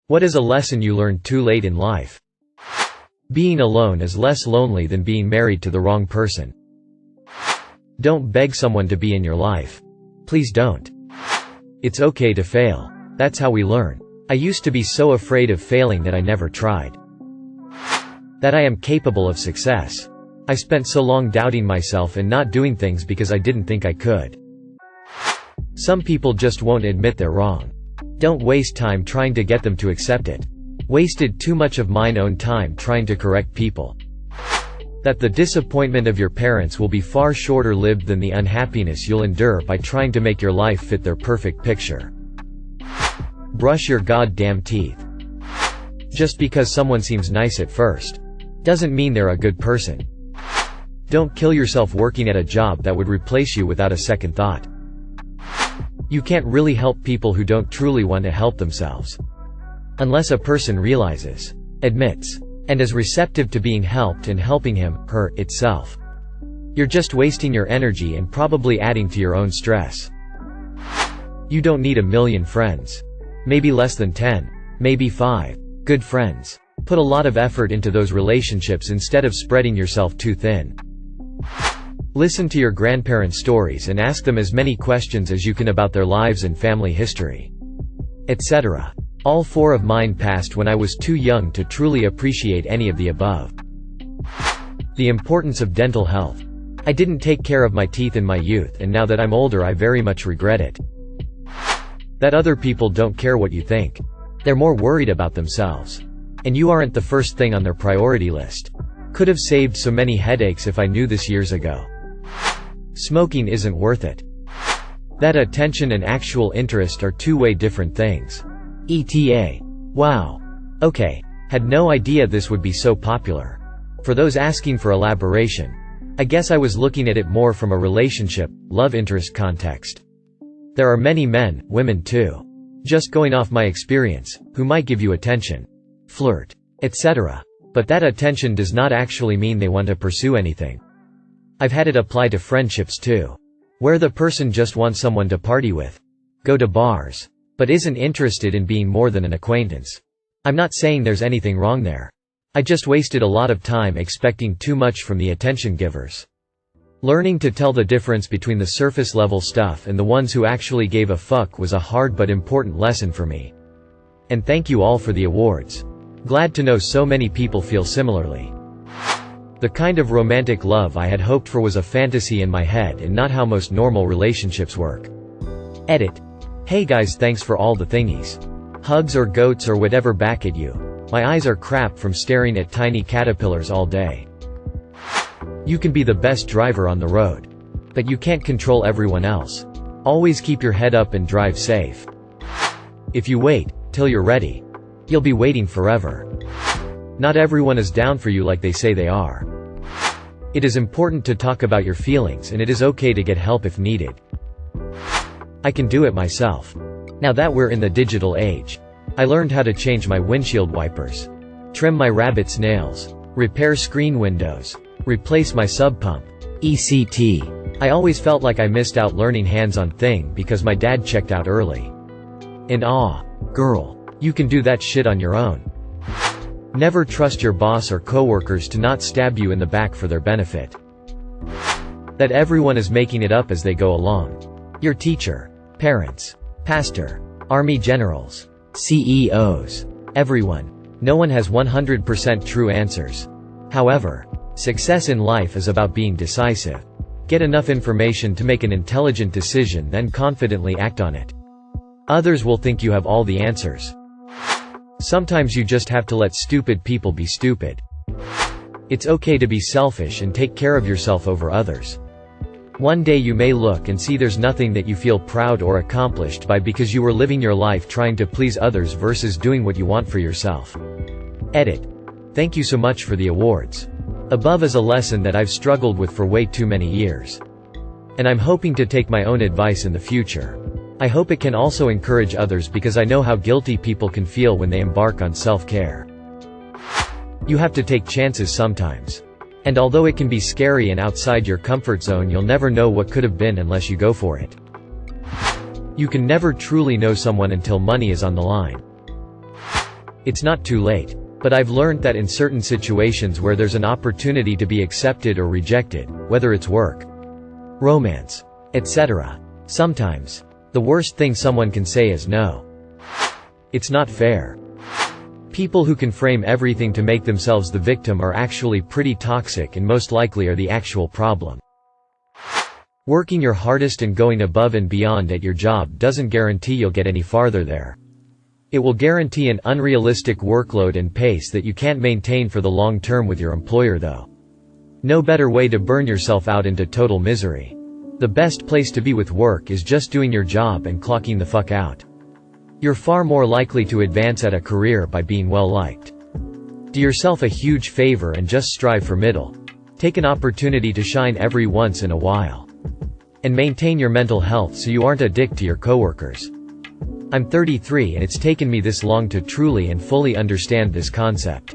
What is a lesson you learned too late in life? Being alone is less lonely than being married to the wrong person. Don't beg someone to be in your life. Please don't. It's okay to fail. That's how we learn. I used to be so afraid of failing that I never tried. That I am capable of success. I spent so long doubting myself and not doing things because I didn't think I could. Some people just won't admit they're wrong. Don't waste time trying to get them to accept it. Wasted too much of mine own time trying to correct people. That the disappointment of your parents will be far shorter-lived than the unhappiness you'll endure by trying to make your life fit their perfect picture. Brush your goddamn teeth. Just because someone seems nice at first doesn't mean they're a good person. Don't kill yourself working at a job that would replace you without a second thought. You can't really help people who don't truly want to help themselves. Unless a person realizes, admits, and is receptive to being helped and helping him, her, itself. You're just wasting your energy and probably adding to your own stress. You don't need 1,000,000 friends. Maybe less than 10, maybe 5. Good friends. Put a lot of effort into those relationships instead of spreading yourself too thin. Listen to your grandparents' stories and ask them as many questions as you can about their lives and family history, etc. All 4 of mine passed when I was too young to truly appreciate any of the above. The importance of dental health. I didn't take care of my teeth in my youth, and now that I'm older I very much regret it. That other people don't care what you think. They're more worried about themselves. And you aren't the first thing on their priority list. Could have saved so many headaches if I knew this years ago. Smoking isn't worth it. That attention and actual interest are two-way different things. ETA. Wow. Okay. Had no idea this would be so popular. For those asking for elaboration, I guess I was looking at it more from a relationship, love interest context. There are many men, women too, just going off my experience, who might give you attention, flirt, etc. But that attention does not actually mean they want to pursue anything. I've had it apply to friendships too, where the person just wants someone to party with, go to bars, but isn't interested in being more than an acquaintance. I'm not saying there's anything wrong there. I just wasted a lot of time expecting too much from the attention givers. Learning to tell the difference between the surface level stuff and the ones who actually gave a fuck was a hard but important lesson for me. And thank you all for the awards. Glad to know so many people feel similarly. The kind of romantic love I had hoped for was a fantasy in my head and not how most normal relationships work. Edit. Hey guys, thanks for all the thingies. Hugs or goats or whatever back at you. My eyes are crap from staring at tiny caterpillars all day. You can be the best driver on the road, but you can't control everyone else. Always keep your head up and drive safe. If you wait till you're ready, you'll be waiting forever. Not everyone is down for you like they say they are. It is important to talk about your feelings, and it is okay to get help if needed. I can do it myself. Now that we're in the digital age, I learned how to change my windshield wipers, trim my rabbit's nails, repair screen windows, replace my sub pump, etc. I always felt like I missed out learning hands-on thing because my dad checked out early. And girl, you can do that shit on your own. Never trust your boss or coworkers to not stab you in the back for their benefit. That everyone is making it up as they go along. Your teacher, parents, pastor, army generals, CEOs, everyone. No one has 100% true answers. However, success in life is about being decisive. Get enough information to make an intelligent decision, then confidently act on it. Others will think you have all the answers. Sometimes you just have to let stupid people be stupid. It's okay to be selfish and take care of yourself over others. One day you may look and see there's nothing that you feel proud or accomplished by because you were living your life trying to please others versus doing what you want for yourself. Edit. Thank you so much for the awards. Above is a lesson that I've struggled with for way too many years. And I'm hoping to take my own advice in the future. I hope it can also encourage others because I know how guilty people can feel when they embark on self-care. You have to take chances sometimes. And although it can be scary and outside your comfort zone, you'll never know what could have been unless you go for it. You can never truly know someone until money is on the line. It's not too late. But I've learned that in certain situations where there's an opportunity to be accepted or rejected, whether it's work, romance, etc., sometimes the worst thing someone can say is no. It's not fair. People who can frame everything to make themselves the victim are actually pretty toxic and most likely are the actual problem. Working your hardest and going above and beyond at your job doesn't guarantee you'll get any farther there. It will guarantee an unrealistic workload and pace that you can't maintain for the long term with your employer though. No better way to burn yourself out into total misery. The best place to be with work is just doing your job and clocking the fuck out. You're far more likely to advance at a career by being well liked. Do yourself a huge favor and just strive for middle. Take an opportunity to shine every once in a while. And maintain your mental health so you aren't a dick to your coworkers. I'm 33 and it's taken me this long to truly and fully understand this concept.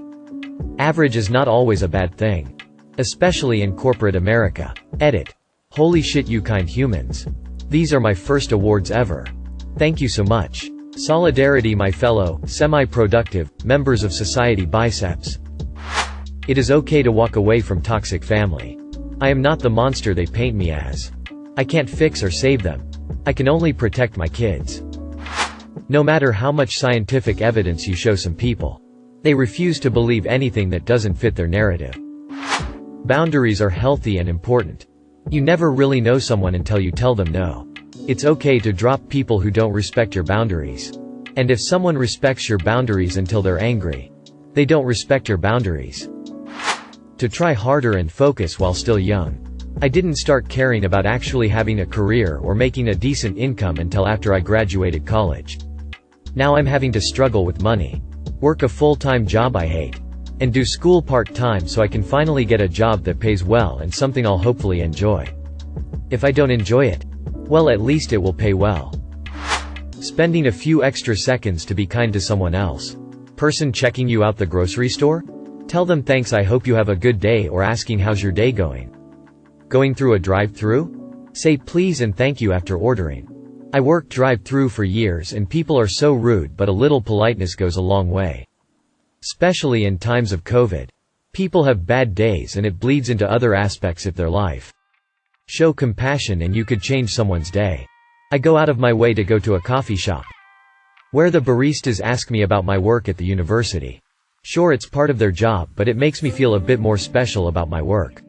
Average is not always a bad thing. Especially in corporate America. Edit. Holy shit, you kind humans. These are my first awards ever. Thank you so much. Solidarity, my fellow, semi-productive, members of society. Biceps. It is okay to walk away from toxic family. I am not the monster they paint me as. I can't fix or save them. I can only protect my kids. No matter how much scientific evidence you show some people, they refuse to believe anything that doesn't fit their narrative. Boundaries are healthy and important. You never really know someone until you tell them no. It's okay to drop people who don't respect your boundaries. And if someone respects your boundaries until they're angry, they don't respect your boundaries. To try harder and focus while still young. I didn't start caring about actually having a career or making a decent income until after I graduated college. Now I'm having to struggle with money, work a full-time job I hate, and do school part-time so I can finally get a job that pays well and something I'll hopefully enjoy. If I don't enjoy it, well, at least it will pay well. Spending a few extra seconds to be kind to someone else. Person checking you out the grocery store? Tell them thanks, I hope you have a good day, or asking how's your day going. Going through a drive-thru? Say please and thank you after ordering. I worked drive-thru for years and people are so rude, but a little politeness goes a long way. Especially in times of COVID. People have bad days and it bleeds into other aspects of their life. Show compassion and you could change someone's day. I go out of my way to go to a coffee shop where the baristas ask me about my work at the university. Sure, it's part of their job, but it makes me feel a bit more special about my work.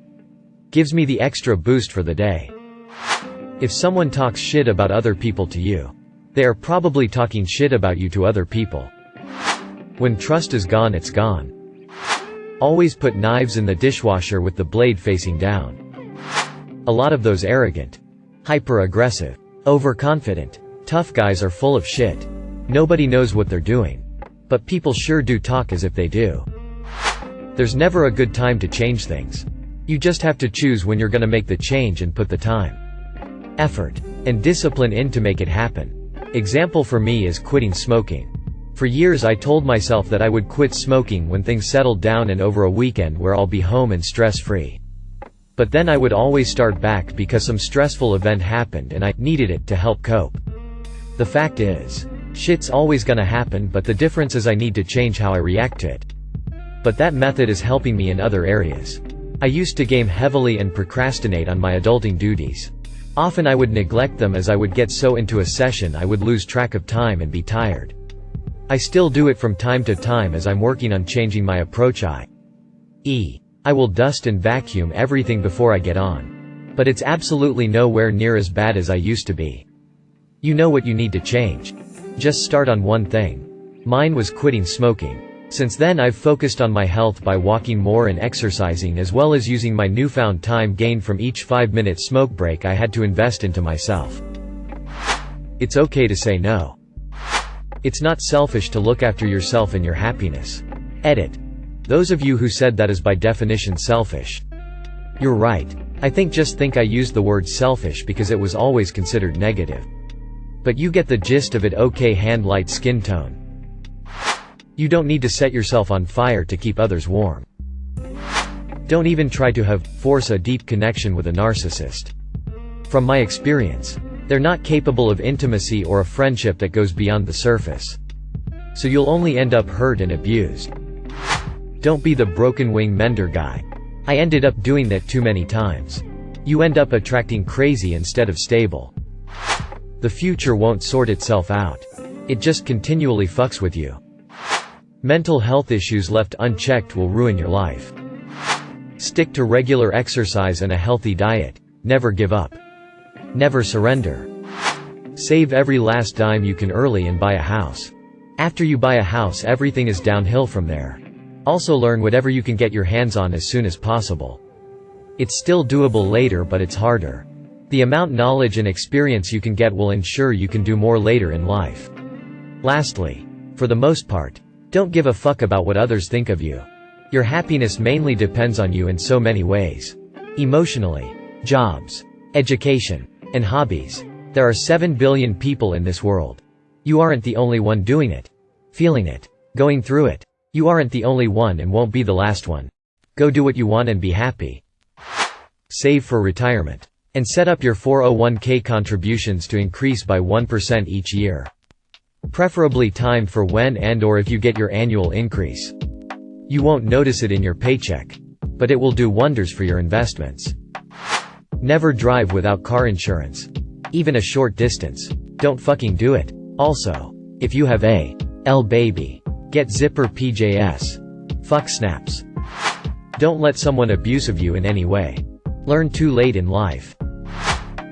Gives me the extra boost for the day. If someone talks shit about other people to you, they are probably talking shit about you to other people. When trust is gone, it's gone. Always put knives in the dishwasher with the blade facing down. A lot of those arrogant, hyper-aggressive, overconfident, tough guys are full of shit. Nobody knows what they're doing. But people sure do talk as if they do. There's never a good time to change things. You just have to choose when you're gonna make the change and put the time, effort, and discipline in to make it happen. Example for me is quitting smoking. For years I told myself that I would quit smoking when things settled down and over a weekend where I'll be home and stress-free. But then I would always start back because some stressful event happened and I needed it to help cope. The fact is, shit's always gonna happen, but the difference is I need to change how I react to it. But that method is helping me in other areas. I used to game heavily and procrastinate on my adulting duties. Often I would neglect them as I would get so into a session I would lose track of time and be tired. I still do it from time to time as I'm working on changing my approach. I will dust and vacuum everything before I get on. But it's absolutely nowhere near as bad as I used to be. You know what you need to change. Just start on one thing. Mine was quitting smoking. Since then I've focused on my health by walking more and exercising, as well as using my newfound time gained from each 5-minute smoke break I had to invest into myself. It's okay to say no. It's not selfish to look after yourself and your happiness. Edit. Those of you who said that is by definition selfish. You're right. I think I used the word selfish because it was always considered negative. But you get the gist of it. Okay, hand, light skin tone. You don't need to set yourself on fire to keep others warm. Don't even try to force a deep connection with a narcissist. From my experience, they're not capable of intimacy or a friendship that goes beyond the surface. so you'll only end up hurt and abused. Don't be the broken wing mender guy. I ended up doing that too many times. You end up attracting crazy instead of stable. The future won't sort itself out. It just continually fucks with you. Mental health issues left unchecked will ruin your life. Stick to regular exercise and a healthy diet. Never give up. Never surrender. Save every last dime you can early and buy a house. After you buy a house, everything is downhill from there. Also learn whatever you can get your hands on as soon as possible. It's still doable later, but it's harder. The amount knowledge and experience you can get will ensure you can do more later in life. Lastly, for the most part, don't give a fuck about what others think of you. Your happiness mainly depends on you in so many ways. Emotionally, jobs, education, and hobbies. There are 7 billion people in this world. You aren't the only one doing it, feeling it, going through it. You aren't the only one and won't be the last one. Go do what you want and be happy. Save for retirement. And set up your 401k contributions to increase by 1% each year. Preferably timed for when and or if you get your annual increase. You won't notice it in your paycheck, but it will do wonders for your investments. Never drive without car insurance. Even a short distance. Don't fucking do it. Also, if you have a L baby, get zipper PJS. Fuck snaps. Don't let someone abuse you in any way. Learn too late in life.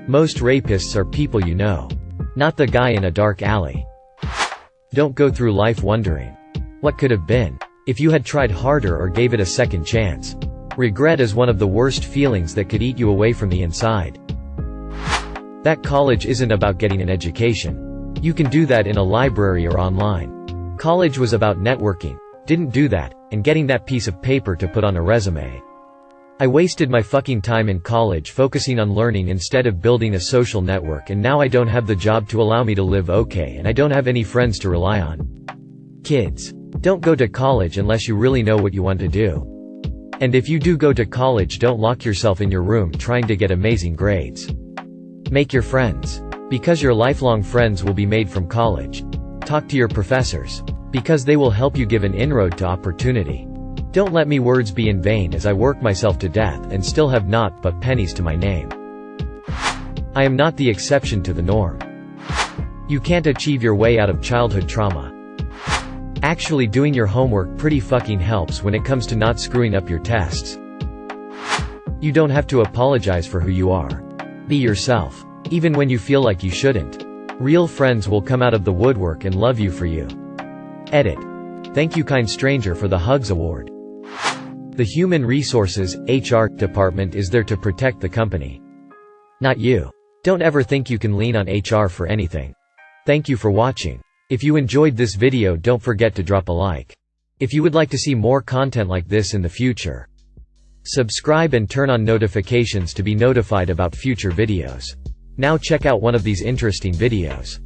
Most rapists are people you know, not the guy in a dark alley. Don't go through life wondering, what could have been, if you had tried harder or gave it a second chance. Regret is one of the worst feelings that could eat you away from the inside. That college isn't about getting an education. You can do that in a library or online. College was about networking. Didn't do that, and getting that piece of paper to put on a resume. I wasted my fucking time in college focusing on learning instead of building a social network, and now I don't have the job to allow me to live okay, and I don't have any friends to rely on. Kids, don't go to college unless you really know what you want to do. And if you do go to college, don't lock yourself in your room trying to get amazing grades. Make your friends. Because your lifelong friends will be made from college. Talk to your professors. Because they will help you give an inroad to opportunity. Don't let me words be in vain, as I work myself to death and still have naught but pennies to my name. I am not the exception to the norm. You can't achieve your way out of childhood trauma. Actually doing your homework pretty fucking helps when it comes to not screwing up your tests. You don't have to apologize for who you are. Be yourself. Even when you feel like you shouldn't. Real friends will come out of the woodwork and love you for you. Edit. Thank you, kind stranger, for the Hugs Award. The Human Resources, HR, department is there to protect the company. Not you. Don't ever think you can lean on HR for anything. Thank you for watching. If you enjoyed this video, don't forget to drop a like. If you would like to see more content like this in the future, subscribe and turn on notifications to be notified about future videos. Now check out one of these interesting videos.